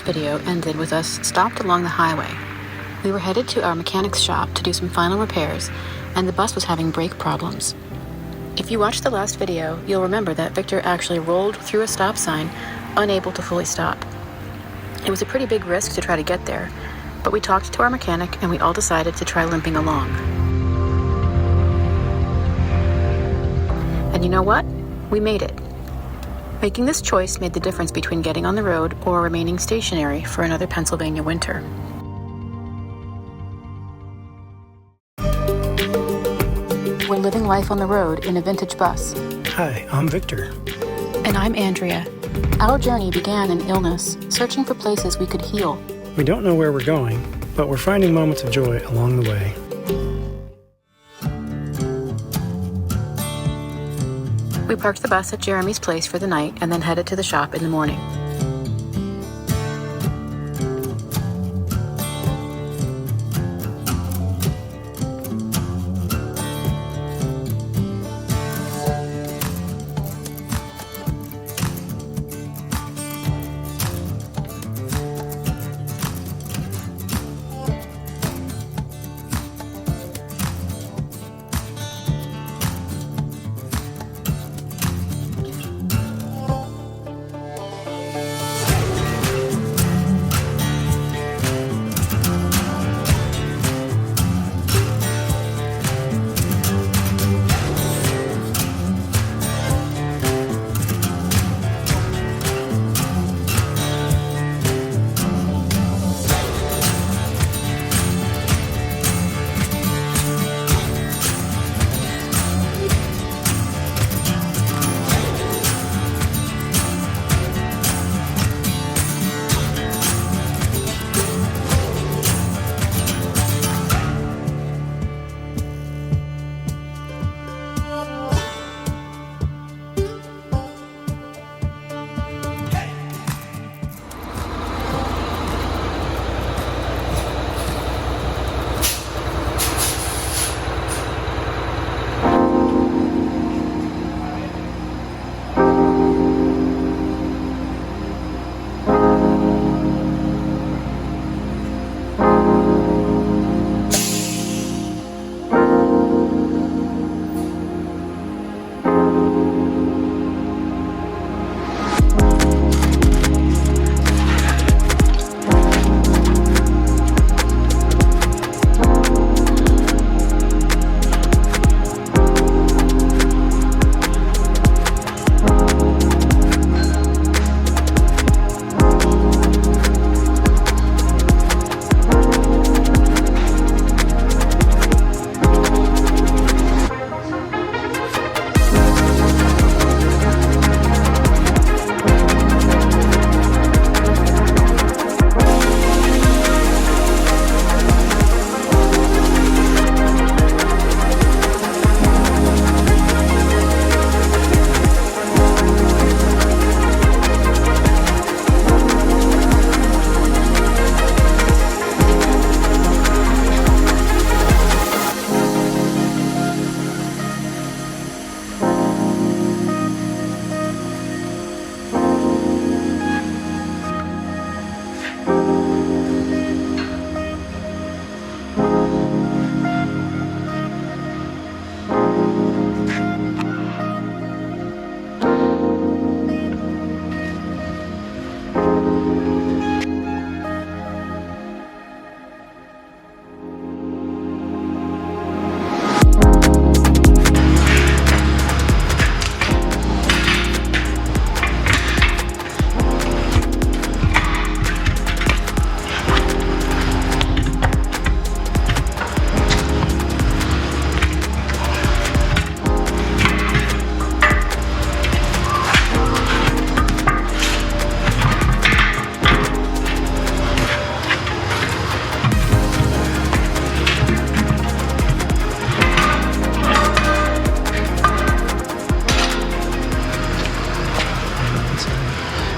video ended with us stopped along the highway. We were headed to our mechanic's shop to do some final repairs, and the bus was having brake problems. If you watched the last video, you'll remember that Victor actually rolled through a stop sign, unable to fully stop. It was a pretty big risk to try to get there, but we talked to our mechanic and we all decided to try limping along. And you know what? We made it. Making this choice made the difference between getting on the road or remaining stationary for another Pennsylvania winter. We're living life on the road in a vintage bus. Hi, I'm Victor. And I'm Andrea. Our journey began in illness, searching for places we could heal. We don't know where we're going, but we're finding moments of joy along the way. We parked the bus at Jeremy's place for the night and then headed to the shop in the morning.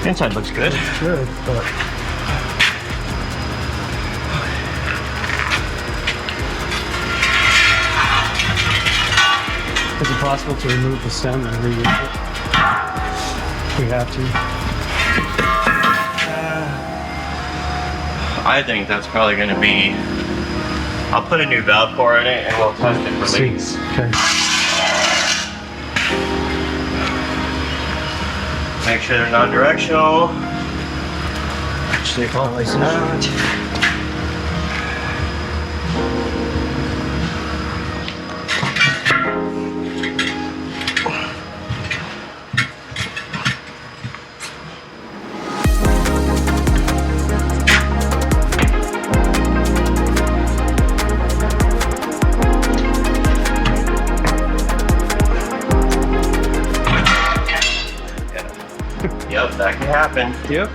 Inside looks good. Good, but is it possible to remove the stem and reuse it? We have to. I think that's probably going to be... I'll put a new valve core in it and we'll test it for leaks. Okay. Make sure they're non-directional. Actually, probably not. Yep, that can happen. Yep.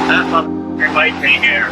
That motherfucker might be here.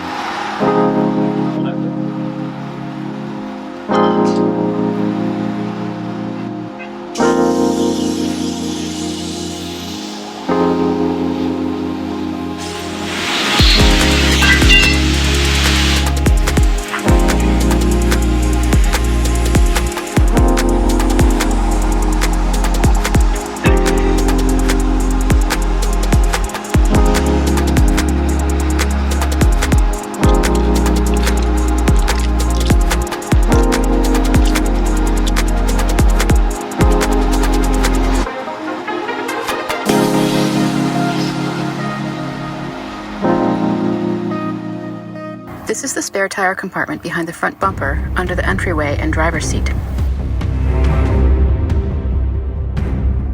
This is the spare tire compartment behind the front bumper, under the entryway and driver's seat.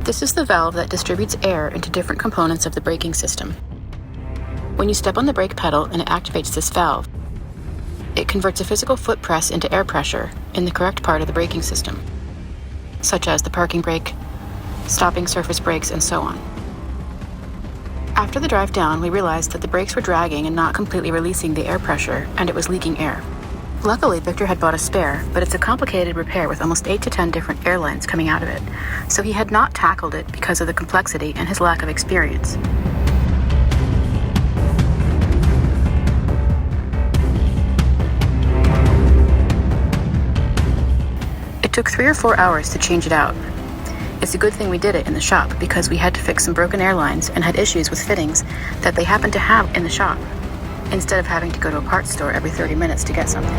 This is the valve that distributes air into different components of the braking system. When you step on the brake pedal and it activates this valve, it converts a physical foot press into air pressure in the correct part of the braking system, such as the parking brake, stopping surface brakes, and so on. After the drive down, we realized that the brakes were dragging and not completely releasing the air pressure, and it was leaking air. Luckily, Victor had bought a spare, but it's a complicated repair with almost 8 to 10 different air lines coming out of it, so he had not tackled it because of the complexity and his lack of experience. It took 3 or 4 hours to change it out. It's a good thing we did it in the shop because we had to fix some broken airlines and had issues with fittings that they happened to have in the shop, instead of having to go to a parts store every 30 minutes to get something.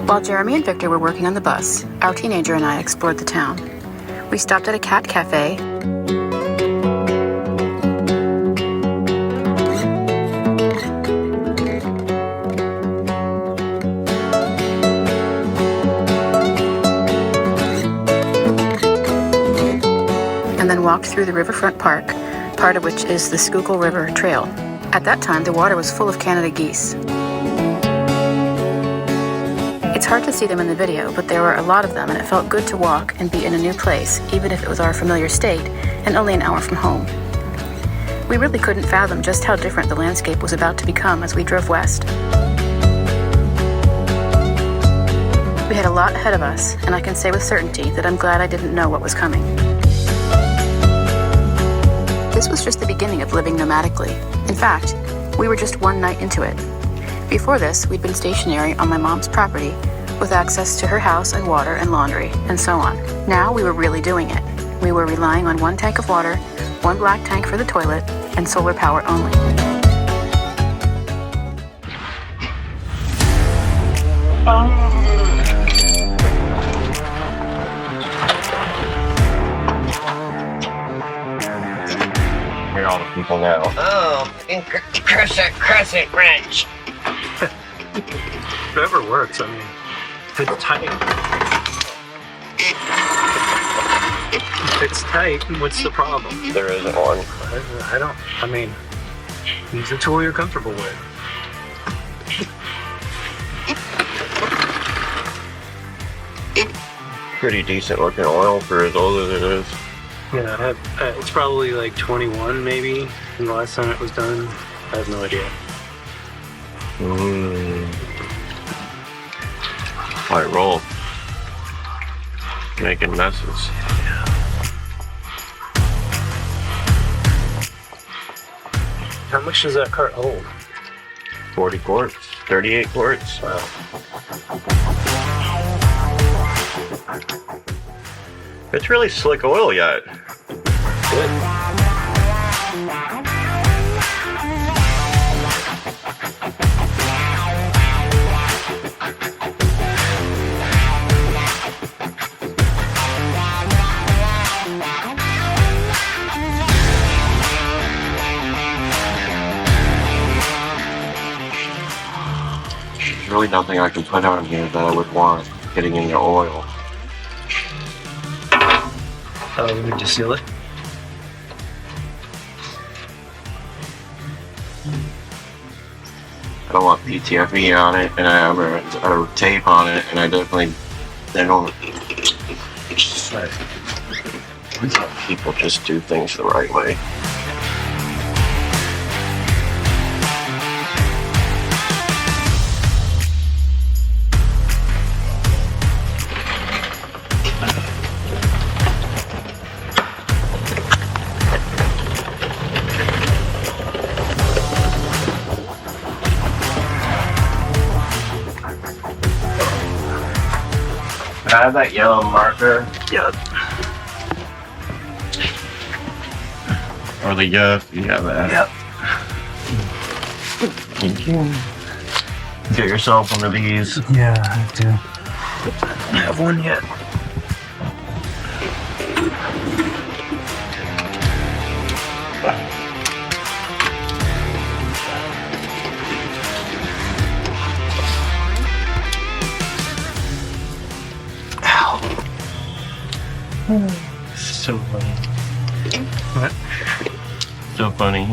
While Jeremy and Victor were working on the bus, our teenager and I explored the town. We stopped at a cat cafe, and then walked through the riverfront park, part of which is the Schuylkill River Trail. At that time, the water was full of Canada geese. It's hard to see them in the video, but there were a lot of them, and it felt good to walk and be in a new place, even if it was our familiar state and only an hour from home. We really couldn't fathom just how different the landscape was about to become as we drove west. We had a lot ahead of us, and I can say with certainty that I'm glad I didn't know what was coming. This was just the beginning of living nomadically. In fact, we were just one night into it. Before this, we'd been stationary on my mom's property, with access to her house and water and laundry, and so on. Now we were really doing it. We were relying on 1 tank of water, 1 black tank for the toilet, and solar power only. Hear all the people now. Oh, crescent wrench. Whatever works, I mean, it's tight. It's tight. What's the problem? There isn't one. I mean, use the tool you're comfortable with. Pretty decent looking oil for as old as it is. Yeah, it's probably like 21 maybe from the last time it was done. I have no idea. White roll. Making messes. How much does that cart hold? 40 quarts, 38 quarts. Wow. It's really slick oil yet. Good. There's really nothing I can put on here that I would want getting in your oil. Oh, we need to seal it? I don't want PTFE on it, and I have a tape on it, and I definitely don't. People just do things the right way. I have that yellow marker. Yep. Or the you have that. Yep. Thank you. Get yourself one of these. Yeah, I have to. I have one yet. So funny. What? So funny.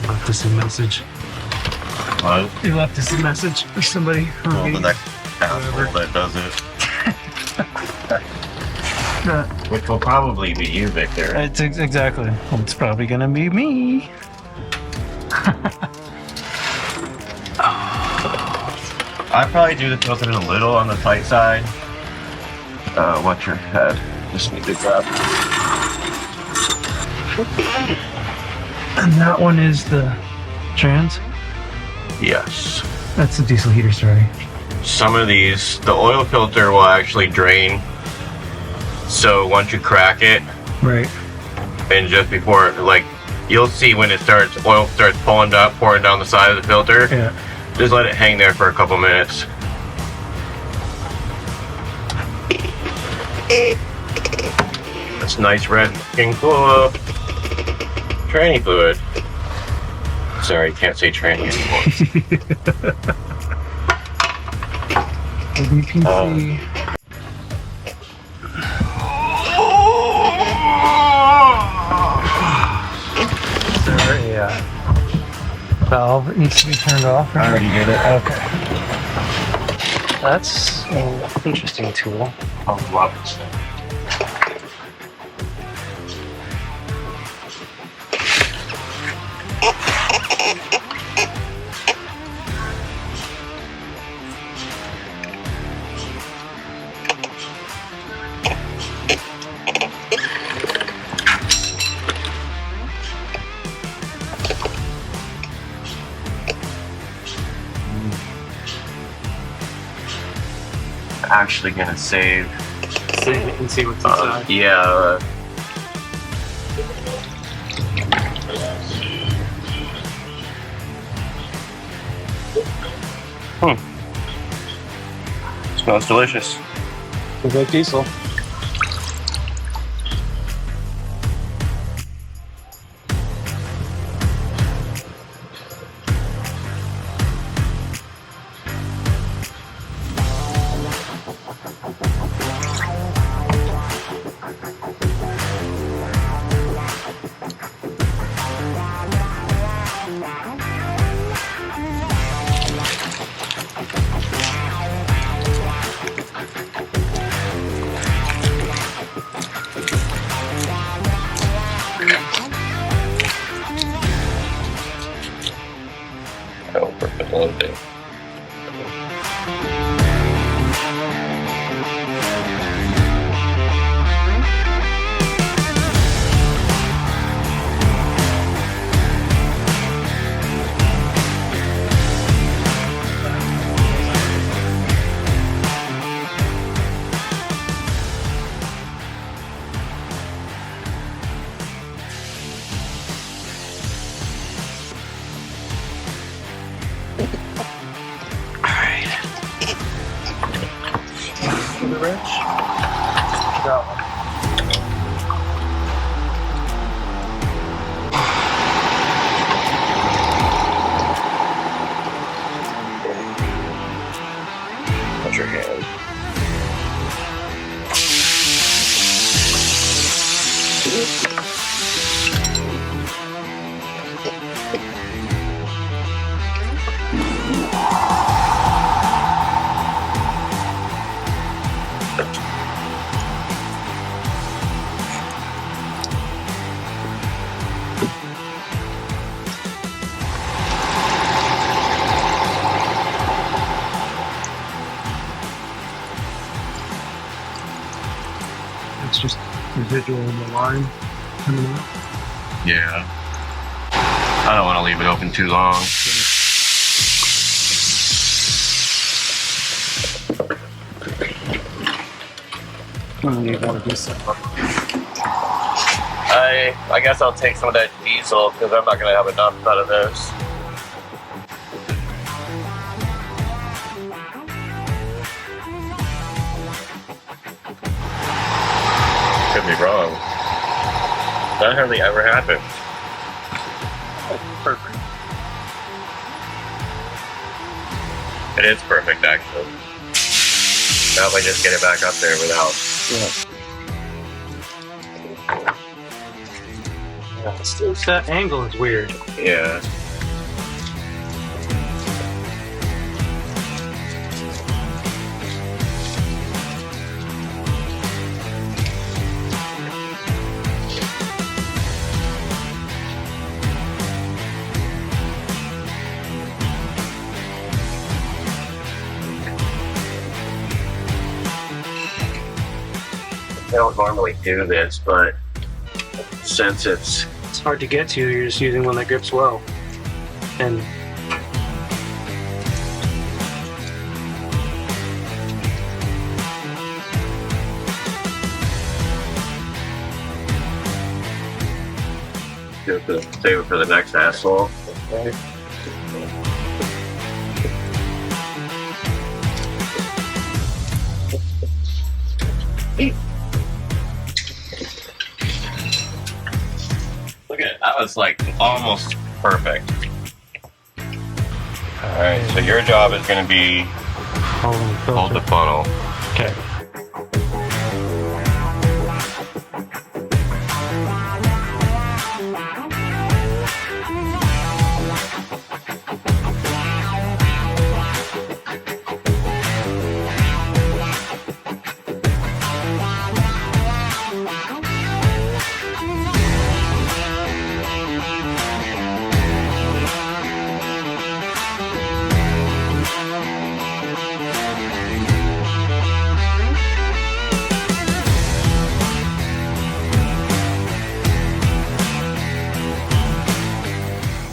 Left us a message. What? You left us a message for somebody. Well, the next asshole that does it. Which will probably be you, Victor. It's exactly. It's probably gonna be me. I probably do the filter a little on the tight side. Watch your head. Just need to grab. And that one is the trans. Yes. That's the diesel heater starting. Some of these, the oil filter will actually drain. So once you crack it, Right. and just before, like, you'll see when oil starts pouring down the side of the filter. Yeah. Just let it hang there for a couple minutes. That's nice red looking tranny fluid. Sorry, can't say tranny anymore. BPC. Valve needs to be turned off. I already did it. Okay. That's an interesting tool. I love this thing. Actually gonna save. Save it and see what's inside. Yeah. Smells delicious. It's like diesel. wrench? That one. Put your hand. It's just residual in the line coming out. Yeah. I don't want to leave it open too long. I guess I'll take some of that diesel because I'm not going to have enough out of this. Could be wrong. That hardly ever happened. Perfect. It is perfect, actually. Now if I just get it back up there without... That angle is weird. Yeah. I don't normally do this, but since it's hard to get to, you're just using one that grips well. And you have to save it for the next asphalt. Okay. Look at it, that was like almost perfect. Alright, so your job is going to be hold the funnel. Okay.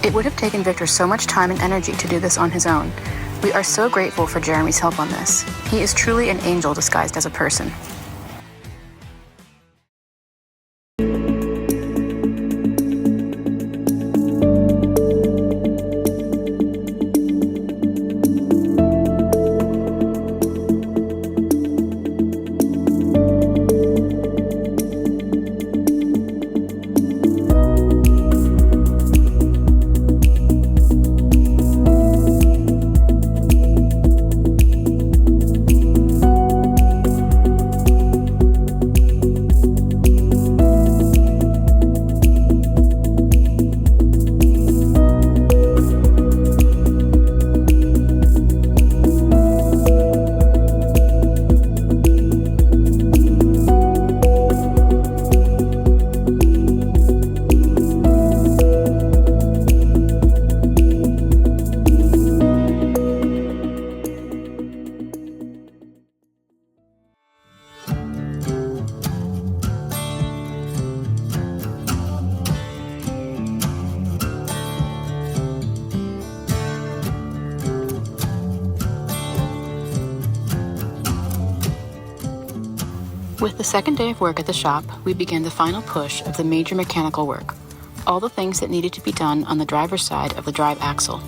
It would have taken Victor so much time and energy to do this on his own. We are so grateful for Jeremy's help on this. He is truly an angel disguised as a person. With the second day of work at the shop, we began the final push of the major mechanical work, all the things that needed to be done on the driver's side of the drive axle.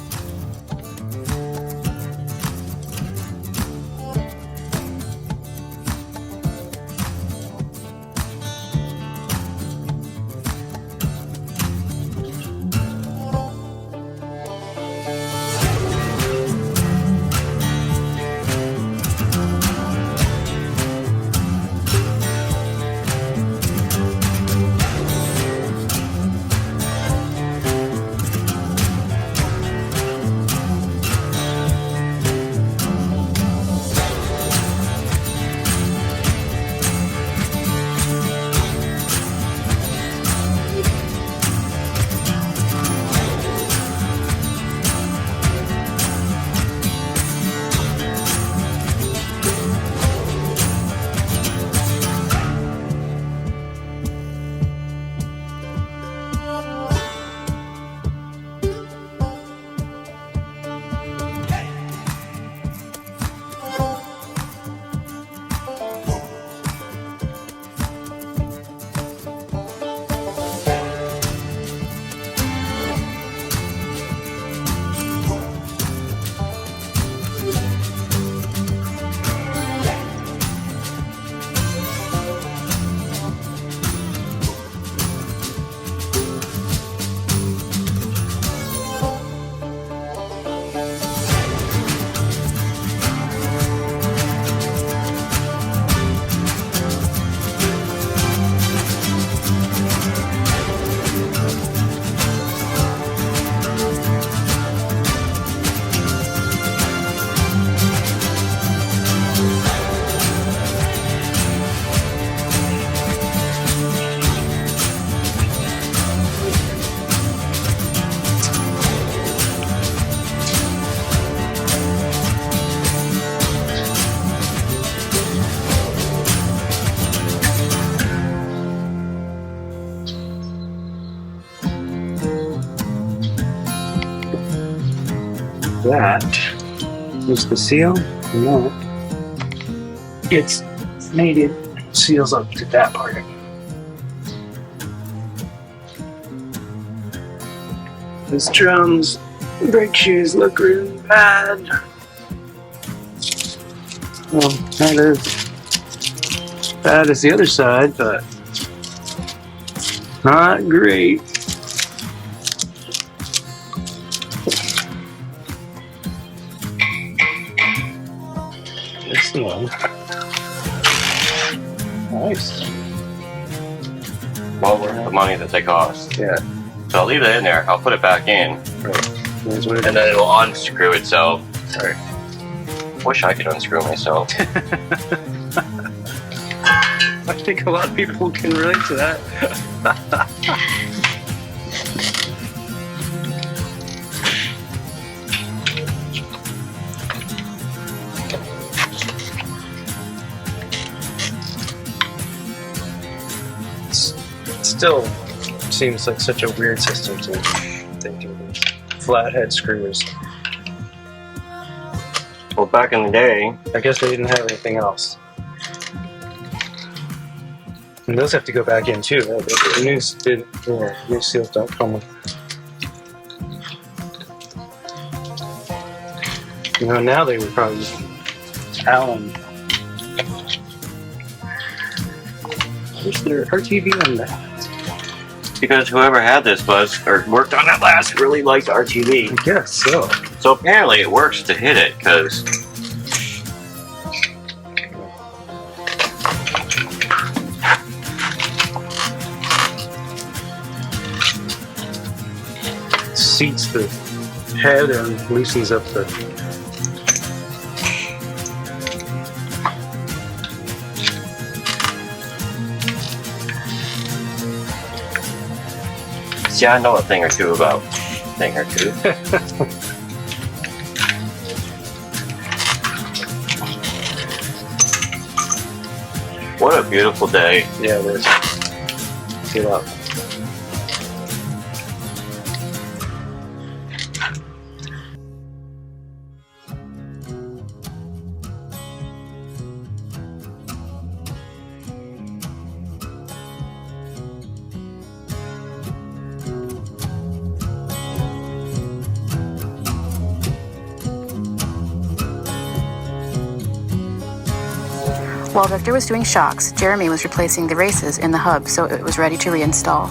that is the seal. No, it's made it seals up to that part. These drums, brake shoes look really bad. Well, not as bad as the other side, but not great. This one. Nice. Well worth the money that they cost. Yeah. So I'll leave it in there. I'll put it back in. Right. Here's what it And then it'll unscrew itself. Right. Wish I could unscrew myself. I think a lot of people can relate to that. Still seems like such a weird system to they do these flathead screws. Well, back in the day, I guess they didn't have anything else. And those have to go back in too. Right? The new seals don't come with. You know, now they would probably use Allen. Where's their RTV on that? because whoever had this bus or worked on it last really liked RTV. I guess so. So apparently it works to hit it, because seats the head and loosens up the. see, I know a thing or two about thing or two. What a beautiful day. Yeah, it is. Get up. While Victor was doing shocks, Jeremy was replacing the races in the hub so it was ready to reinstall.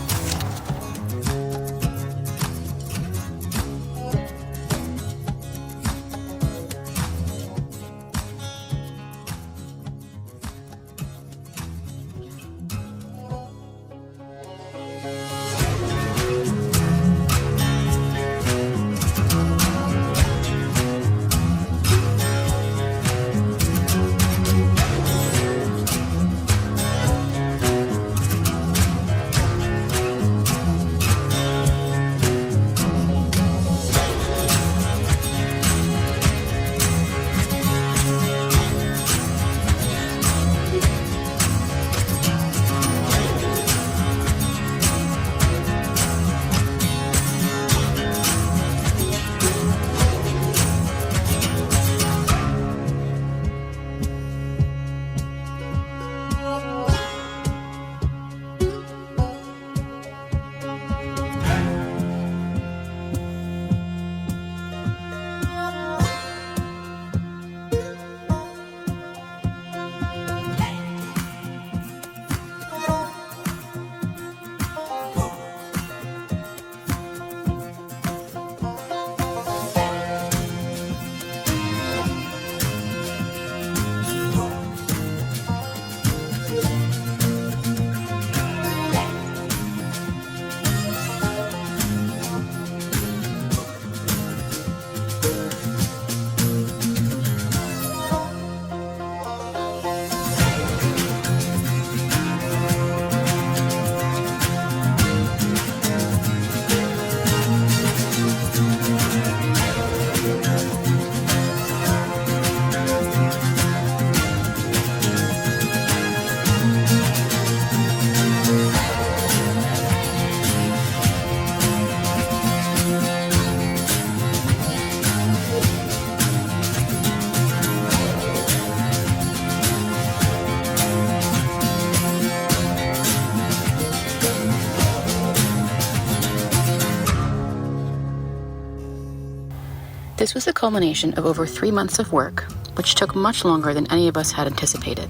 This was the culmination of over 3 months of work, which took much longer than any of us had anticipated.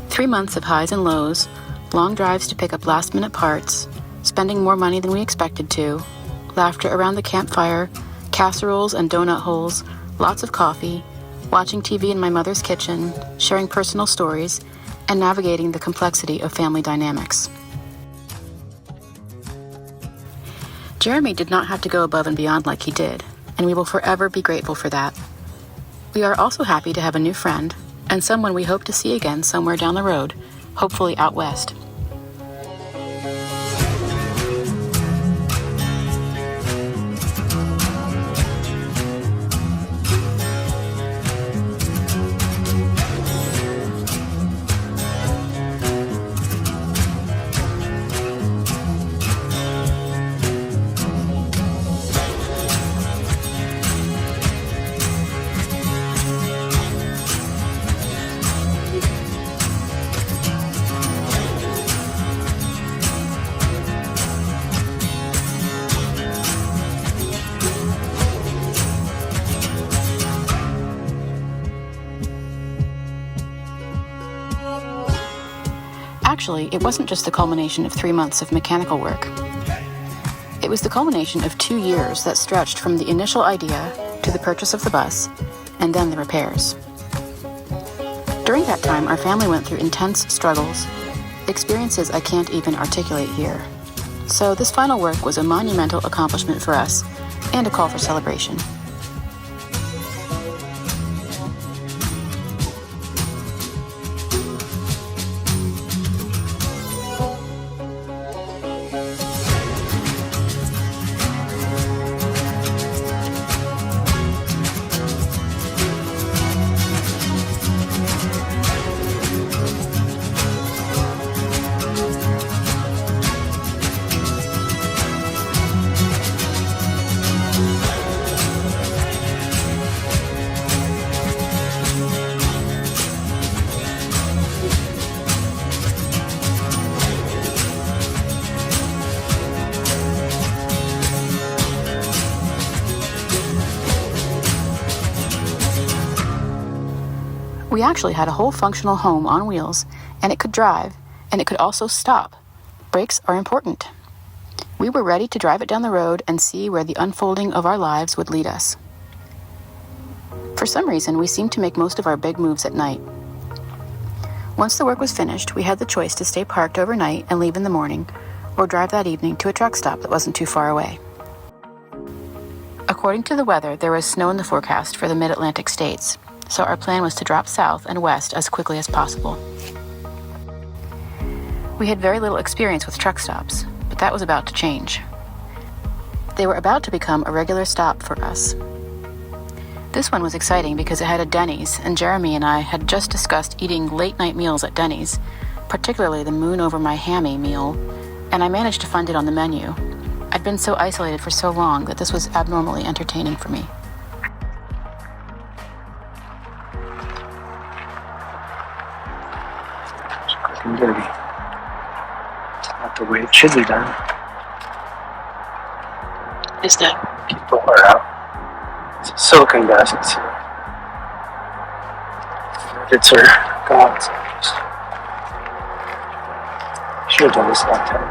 3 months of highs and lows, long drives to pick up last-minute parts, spending more money than we expected to, laughter around the campfire, casseroles and donut holes, lots of coffee, watching TV in my mother's kitchen, sharing personal stories, and navigating the complexity of family dynamics. Jeremy did not have to go above and beyond like he did, and we will forever be grateful for that. We are also happy to have a new friend, and someone we hope to see again somewhere down the road, hopefully out west. Actually, it wasn't just the culmination of 3 months of mechanical work. It was the culmination of 2 years that stretched from the initial idea to the purchase of the bus, and then the repairs. During that time, our family went through intense struggles, experiences I can't even articulate here. So this final work was a monumental accomplishment for us, and a call for celebration. We actually had a whole functional home on wheels, and it could drive, and it could also stop. Brakes are important. We were ready to drive it down the road and see where the unfolding of our lives would lead us. For some reason, we seemed to make most of our big moves at night. Once the work was finished, we had the choice to stay parked overnight and leave in the morning, or drive that evening to a truck stop that wasn't too far away. According to the weather, there was snow in the forecast for the mid-Atlantic states, so our plan was to drop south and west as quickly as possible. We had very little experience with truck stops, but that was about to change. They were about to become a regular stop for us. This one was exciting because it had a Denny's, and Jeremy and I had just discussed eating late-night meals at Denny's, particularly the moon over my hammy meal, and I managed to find it on the menu. I'd been so isolated for so long that this was abnormally entertaining for me. And dirty. It's not the way it should be done. Is that? Keep the water out. It's a silicone dust. It's are gone. So should have done this a long time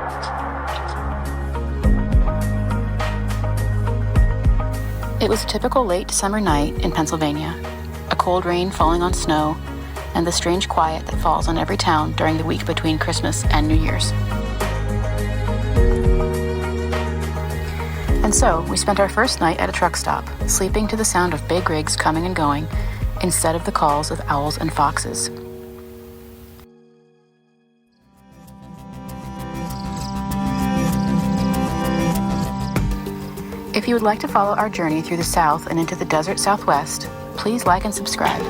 ago. It was a typical late summer night in Pennsylvania. A cold rain falling on snow, and the strange quiet that falls on every town during the week between Christmas and New Year's. And so, we spent our first night at a truck stop, sleeping to the sound of big rigs coming and going, instead of the calls of owls and foxes. If you would like to follow our journey through the South and into the desert Southwest, please like and subscribe.